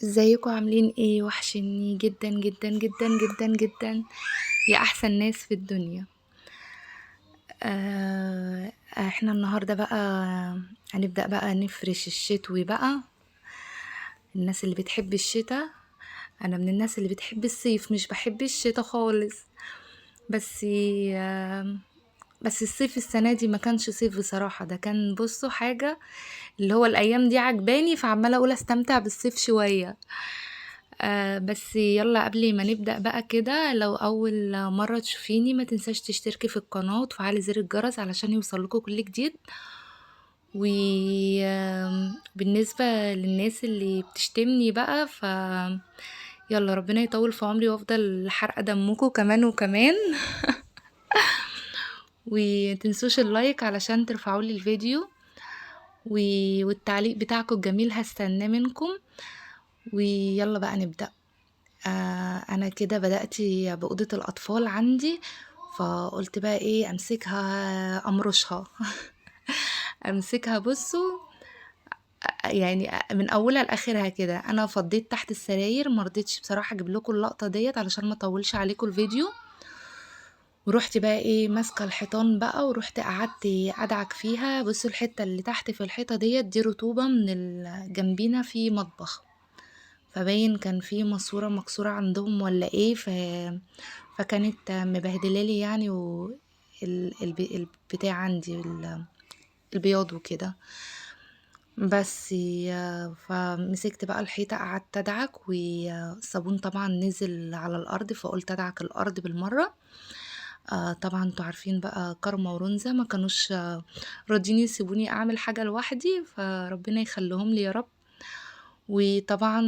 ازيكم عاملين ايه؟ وحشني جدا جدا جدا جدا جدا، يا احسن ناس في الدنيا. احنا النهارده بقى هنبدأ بقى نفرش الشتوي بقى. الناس اللي بتحب الشتاء، انا من الناس اللي بتحب الصيف، مش بحب الشتاء خالص. بس آه بس الصيف السنة دي ما كانش صيف بصراحة، ده كان بصوا حاجة اللي هو الايام دي عجباني، فعمالة اقول استمتع بالصيف شوية. بس يلا قبل ما نبدأ بقى كده، لو أول مرة تشوفيني ما تنساش تشتركي في القناة وتفعلي زر الجرس علشان يوصلكوا كل جديد. وبالنسبة للناس اللي بتشتمني بقى، يلا ربنا يطول في عمري وافضل حرقة دمكم كمان وكمان. وتنسوش اللايك علشان ترفعولي الفيديو، والتعليق بتاعكم الجميل هستناه منكم. ويلا بقى نبدأ. انا كده بدأت بأوضة الأطفال عندي، فقلت بقى ايه امسكها امرشها. امسكها بصوا، يعني من اولها لاخرها كده. انا فضيت تحت السراير، مرضتش بصراحة اجيب لكم اللقطة ديت علشان ما اطولش عليكم الفيديو. ورحت بقى ايه ماسكه الحيطان بقى، ورحت قعدت ادعك فيها. بصوا الحته اللي تحت في الحيطه دي رطوبه من جنبينا في مطبخ، فباين كان في ماسورة مكسورة عندهم ولا ايه. فكانت مبهدلالي يعني، البتاع عندي البياض وكده. بس فمسكت بقى الحيطة قعدت ادعك، والصابون طبعا نزل على الارض، فقلت ادعك الارض بالمرة. طبعا انتوا عارفين بقى كارما ورونزا ما كانوش راضيين يسيبوني اعمل حاجة لوحدي، فربنا يخليهم لي يا رب. وطبعا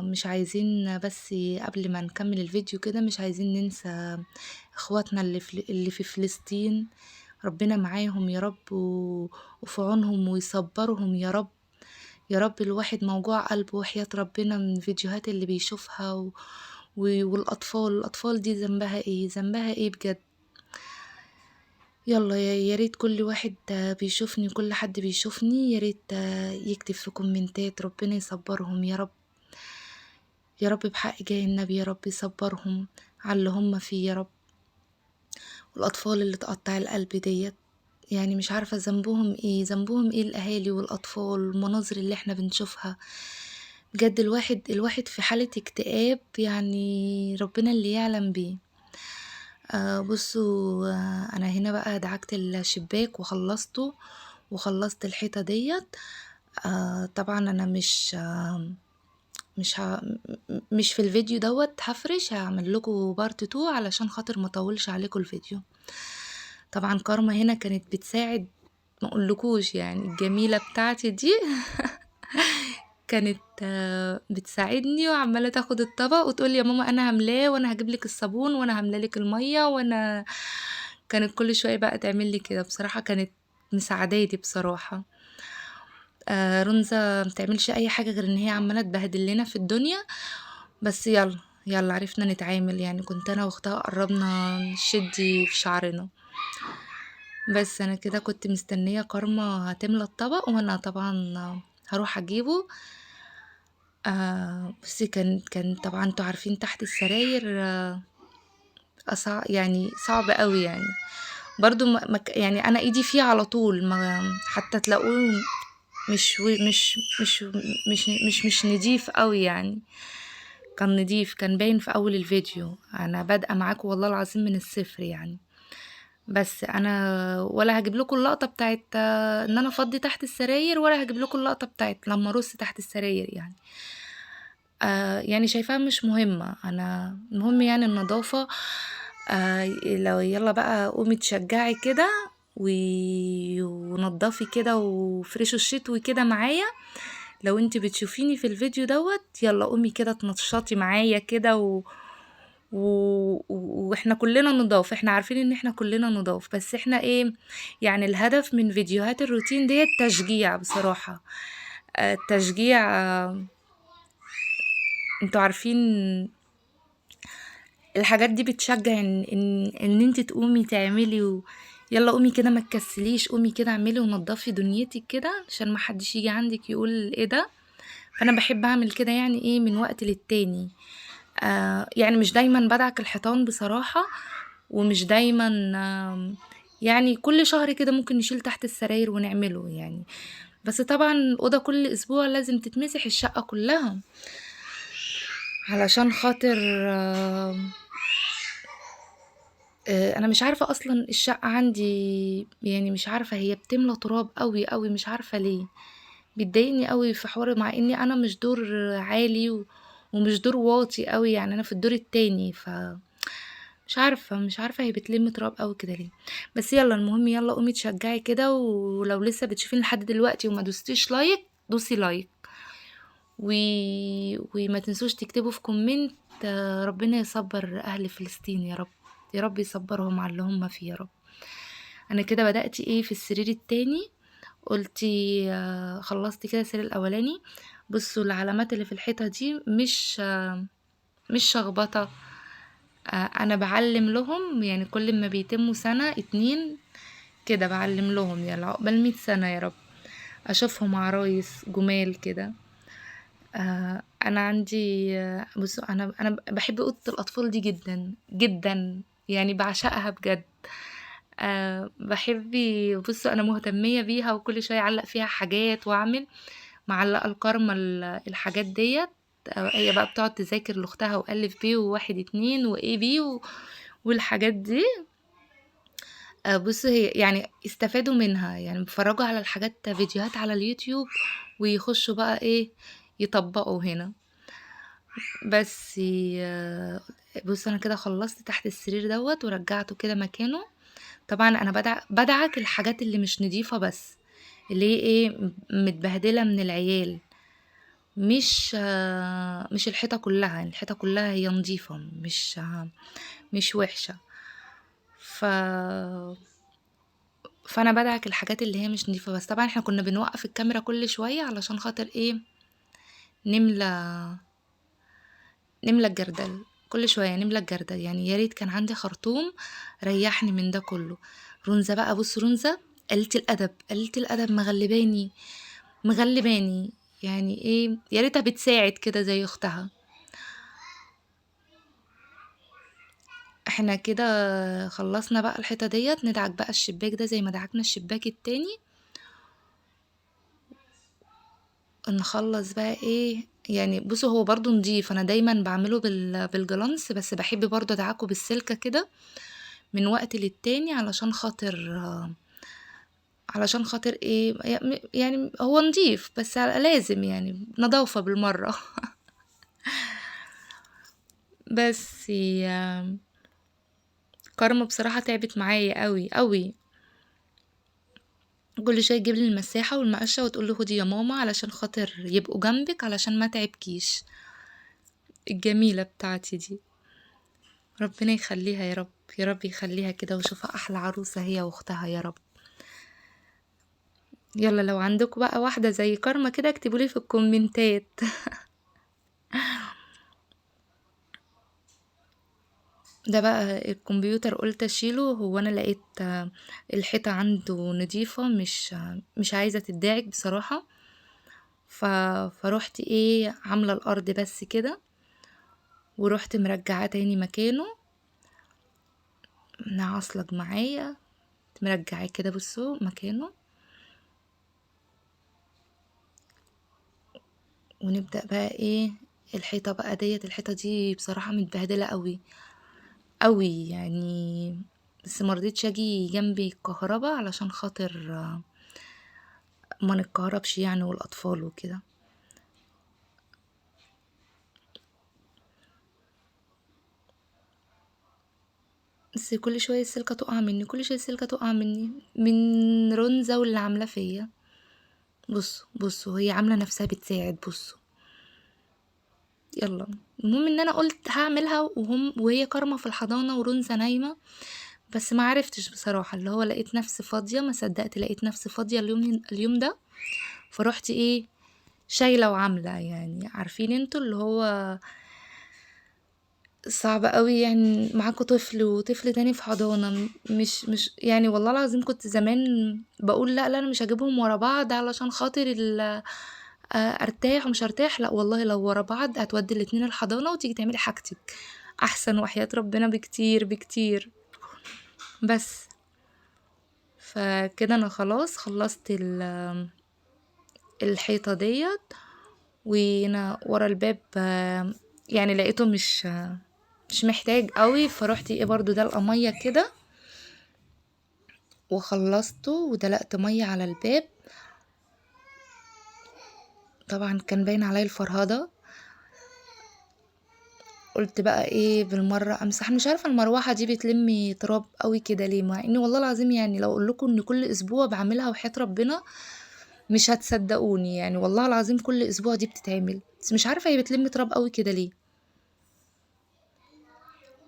مش عايزين بس قبل ما نكمل الفيديو كده، مش عايزين ننسى اخواتنا اللي في فلسطين. ربنا معاهم يا رب، وفي عونهم ويصبرهم يا رب. يا رب الواحد موجوع قلبه وحياة ربنا من الفيديوهات اللي بيشوفها الأطفال دي ذنبها ايه؟ ذنبها ايه بجد؟ يلا يا ريت كل واحد بيشوفني، كل حد بيشوفني يا ريت يكتب في كومنتات ربنا يصبرهم يا رب. يا رب بحق جاي النبي، يا رب يصبرهم على اللي هم فيه يا رب. والأطفال اللي تقطع القلب ديت، يعني مش عارفة ذنبهم ايه، ذنبهم ايه الأهالي والأطفال؟ المناظر اللي احنا بنشوفها بجد، الواحد في حالة اكتئاب، يعني ربنا اللي يعلم بيه. بصوا، انا هنا بقى دعكت الشباك وخلصته، وخلصت الحيطة ديت. طبعا انا مش ه... مش في الفيديو دوت هفرش، هعمل لكم بارت 2 علشان خاطر ما اطولش عليكم الفيديو. طبعا كارما هنا كانت بتساعد، ما اقولكوش يعني الجميلة بتاعتي دي. كانت بتساعدني وعمالة تاخد الطبق وتقول لي يا ماما انا هملاه، وانا هجيب لك الصابون، وانا هملاه لك المية، وانا كانت كل شوية بقى تعمل لي كده. بصراحة كانت مساعداني بصراحة. رنزة متعملش اي حاجة غير ان هي عمالة تبهدل لنا في الدنيا. بس يلا عرفنا نتعامل، يعني كنت انا واختها قربنا نشدي في شعرنا. بس انا كده كنت مستنية كارما هتملى الطبق، وانا طبعا هروح اجيبه. بصي كان طبعا انتوا عارفين تحت السراير يعني صعب قوي يعني. برضو يعني انا ايدي فيه على طول، ما حتى تلاقوه مش مش مش مش نضيف قوي يعني. كان نضيف، كان باين في اول الفيديو. انا بادئه معاكم والله العظيم من الصفر يعني. بس انا ولا هجيب لكم اللقطه بتاعت ان انا افضي تحت السراير، ولا هجيب لكم اللقطه بتاعت لما ارص تحت السراير يعني. يعني شايفاها مش مهمه، انا المهم يعني النظافه. لو يلا بقى قومي تشجعي كده ونضفي كده وفرشوا الشتوي كده معايا. لو انت بتشوفيني في الفيديو دوت، يلا قومي كده تنشطي معايا كده واحنا كلنا نضاف، احنا عارفين ان احنا كلنا نضاف، بس احنا ايه يعني؟ الهدف من فيديوهات الروتين ديت تشجيع بصراحة. التشجيع. انتوا عارفين الحاجات دي بتشجع ان انت تقومي تعملي يلا قومي كده ما تكسليش، قومي كده اعملي ونضفي دنيتك كده عشان ما حدش يجي عندك يقول ايه ده. فأنا باحب أعمل كده يعني إيه من وقت للتاني. يعني مش دايمًا بادعك الحيطان بصراحة، ومش دايمًا يعني كل شهر كده ممكن نشيل تحت السراير ونعمله يعني. بس طبعًا الأوضة كل أسبوع لازم تتمسح الشقة كلّها، علشان خاطر أنا مش عارفة أصلًا الشقة عندي يعني مش عارفة هي بتملى تراب أوي، أوي، مش عارفة ليه. بيضايقني أوي في حوار مع إني أنا مش دور عالي ومش دور واطي أوي، يعني أنا في الدور التاني، مش عارفة هي بتلم تراب أوي كده ليه. بس يالّا المهم يالّا قومي اتشجعي كده، ولو لسه بتشوفيني لحد دلوقتي وما دوستيش لايك دوسي لايك، و وما تنسوش تكتبوا في comment ربنا يصبّر أهل فلسطين يا رب، يا رب يصبّرهم على اللي هُم فيه يا رب. أنا كده بدأت إيه في السرير التاني، قُلتِ خلّصتِ كده السرير الأولاني. بُصّوا العلامات اللي في الحيطة دي مش شخبطة، أنا باعلّم لهم يعني كل أمّا بيتمّوا سَنة، 2 كده باعلّم لهم يالّا عقبال 100 سَنة يا رب، أشوفهم عرايس جُمال كده. أنا عندي بُصّوا أنا باحب أوضة الأطفال دي جدًا، جدًا، يعني باعشقها بجد. باحب بُصّوا أنا مهتمية بيها وكل شوية أعلّق فيها حاجات وأعمل، معلّقة لكارما الحاجات ديّة. هي بقى بتقعد تذاكر لأختها وألِف ب و1، 2 وA B والحاجات دي. بُصّوا هي يعني استفادوا منها، يعني بيتفرّجوا على الحاجات فيديوهات على اليوتيوب ويخشوا بقى إيه، يطبّقوا هنا. بس بُصّوا أنا كده خلّصت تحت السرير دوّة ورجّعته كده مكانه. طبعًا أنا بادعك الحاجات اللي مش نضيفة بس، اللي هي إيه، متبهدلة من العيال، مش الحيطة كلّها، يعني الحيطة كلّها هي نضيفة مش وِحشة. ف فأنا بادعك الحاجات اللي هي مش نضيفة بس. طبعًا إحنا كُنّا بنوقّف الكاميرا كل شوية علشان خاطر إيه، نملى نملى الجردل، كل شوية نملى الجردل، يعني يا ريت كان عندي خرطوم ريّحني من ده كلّه. رُنزة بقى بُص رُنزة قليلة الأدب، قليلة الأدب مغلّباني، مغلّباني، يعني إيه، يا ريتها بتساعد كده زي أختها. إحنا كده خلّصنا بقى الحيطة ديّة، ندعك بقى الشباك ده زي ما دعكنا الشباك التاني. نخلّص بقى إيه، يعني بُصّوا هو برضه نضيف، أنا دايمًا باعمله بالجلانس، بس باحب برضه أدعكه بالسلكة كده من وقت للتاني علشان خاطر إيه، يعني هو نضيف بس لازم يعني نضافة بالمرّة. بس كارما بصراحة تعبت معايا أوي، أوي. كل شوية تجيب لي المساحة والمقشة وتقول لي خدي يا ماما علشان خاطر يبقوا جنبِك علشان ما تعبكيش، الجميلة بتاعتي دي. ربنا يخلّيها يا رب، يا رب يخلّيها كده ويشوفها أحلى عروسة هي وأختها يا رب. يالّا لو عندكم بقى واحدة زي كارما كده اكتبوا لي في الكومنتات. ده بقى الكمبيوتر قُلت أشيله، هو أنا لقيت الحيطة عنده نضيفة مش عايزة تتدعك بصراحة. ف فرُحت إيه، عاملة الأرض بس كده، ورُحت مرجّعاه تاني مكانه، عاصلك معايا، مرجّعاه كده بُصّوا مكانه. ونبدأ بقى إيه، الحيطة بقى ديّة، الحيطة دي بصراحة متبهدلة أوي، أوي يعني. بس ما رضيتش آجي جنب الكهربا علشان خاطر ما نتكهربش يعني والأطفال وكده. بس كل شوية السلكة تُقع منّي، كل شوية السلكة تُقع منّي، من رُنزة واللي عاملاه فيّا. بُصّوا، بُصّوا هي عاملة نَفْسها بتساعد بُصّوا. يالّا، المهم إن أنا قُلت هاعملها وهي كارما في الحضانة ورُنزة نايمة، بس ما عرفتش بصراحة، اللي هو لقيت نَفْسي فاضية، ما صدّقت لقيت نَفْسي فاضية اليوم ده. فرُحت إيه، شايلة وعاملة، يعني عارفين أنتم اللي هو صعب أوي يعني معاكم طفل وطفل تاني في حضانة، مش يعني والله العظيم كنت زمان باقول لأ، لأ أنا مش هاجيبهم ورا بعض علشان خاطر ارتاح ومش هرتاح، لا والله لو ورا بعض هتودي الاتنين الحضانة وتيجي تعملي حاجتك احسن، وحياة ربنا بكتير بكتير. بس فكده انا خلاص خلصت الحيطة ديت، وانا ورا الباب يعني لقيته مش محتاج قوي، فروحت ايه برضو دلقة مية كده وخلصته، ودلقت مية على الباب. طبعا كان باين عليا الفرهدة، قلت بقى ايه بالمرة امسح. مش عارفة المروحة دي بتلمي تراب قوي كده ليه، مع اني والله العظيم يعني لو اقول لكم ان كل اسبوع بعملها وحياة ربنا مش هتصدقوني، يعني والله العظيم كل اسبوع دي بتتعمل، بس مش عارفة هي بتلم تراب قوي كده ليه.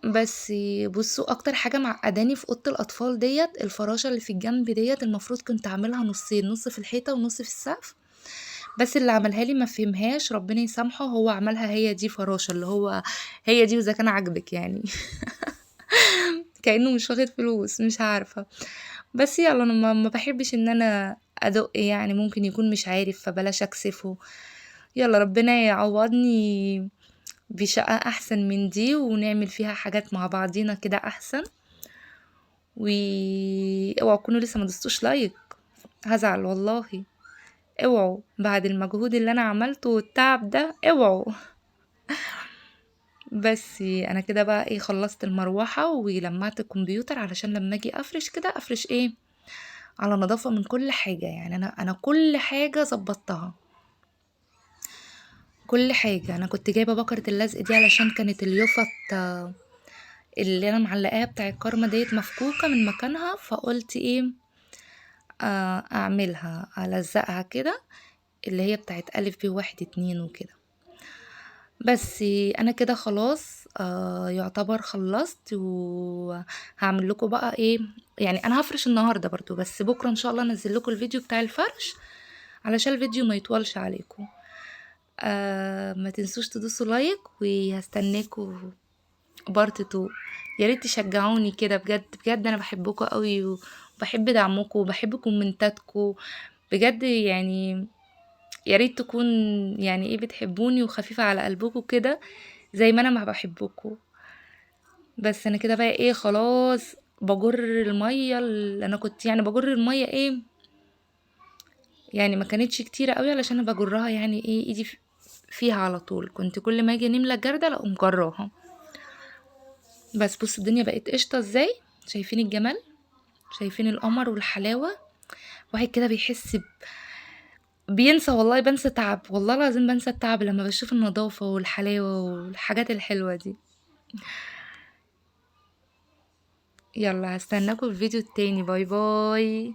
بس بصوا اكتر حاجة معقداني في اوضة الاطفال ديت الفراشة اللي في الجنب ديت، المفروض كنت اعملها نصين، نص في الحيطة ونص في السقف، بس اللي عملها لي ما فهمهاش ربنا يسامحه، هو عملها هي دي فراشة، اللي هو هي دي واذا كان عاجبك يعني. كأنه مش واخد فلوس، مش عارفة. بس يلا انا ما بحبش ان انا ادق، يعني ممكن يكون مش عارف فبلاش اكسفه. يلا ربنا يعوضني بشقة احسن من دي، ونعمل فيها حاجات مع بعضينا كده احسن. و اوعوا تكونوا لسه ما دوستوش لايك، هزعل والله. اوعوا بعد المجهود اللي انا عملته والتعب ده، اوعوا. بس انا كده بقى ايه خلصت المروحة ولمعت الكمبيوتر علشان لما اجي افرش كده افرش ايه على نظافة من كل حاجة، يعني انا كل حاجة ظبطتها، كل حاجة. انا كنت جايبة بكرة اللزق دي علشان كانت اليوفط اللي انا معلقاها بتاع الكارما ديت مفكوكة من مكانها، فقلت ايه اعملها الزقها كده، اللي هي بتاعت الف ب واحد اتنين وكده. بس انا كده خلاص يعتبر خلصت، وهعمل لكم بقى ايه، يعني انا هفرش النهارده برضو، بس بكره ان شاء الله انزل لكم الفيديو بتاع الفرش علشان الفيديو ما يطولش عليكم. ما تنسوش تدوسوا لايك، وهستناكم بارت 2. يا ريت تشجعوني كده بجد بجد، انا بحبكم قوي وبحب دعمكم وبحب كومنتاتكم بجد، يعني يا ريت تكون يعني ايه بتحبوني وخفيفة على قلبكم كده زي ما انا ما بحبكم. بس انا كده بقى ايه خلاص بجر المية، اللي انا كنت يعني بجر المية ايه، يعني ما كانتش كتيرة قوي علشان انا بجرها يعني ايه ايدي فيها على طول، كنت كل ما اجي نملى الجردل اقوم جراها. بس بص الدنيا بقت قشطة ازاي، شايفين الجمال، شايفين القمر والحلاوة. واحد كده بيحس بينسى، والله بنسى تعب، والله العظيم بنسى التعب لما بشوف النظافة والحلاوة والحاجات الحلوة دي. يلا هستناكم في الفيديو التاني، باي باي.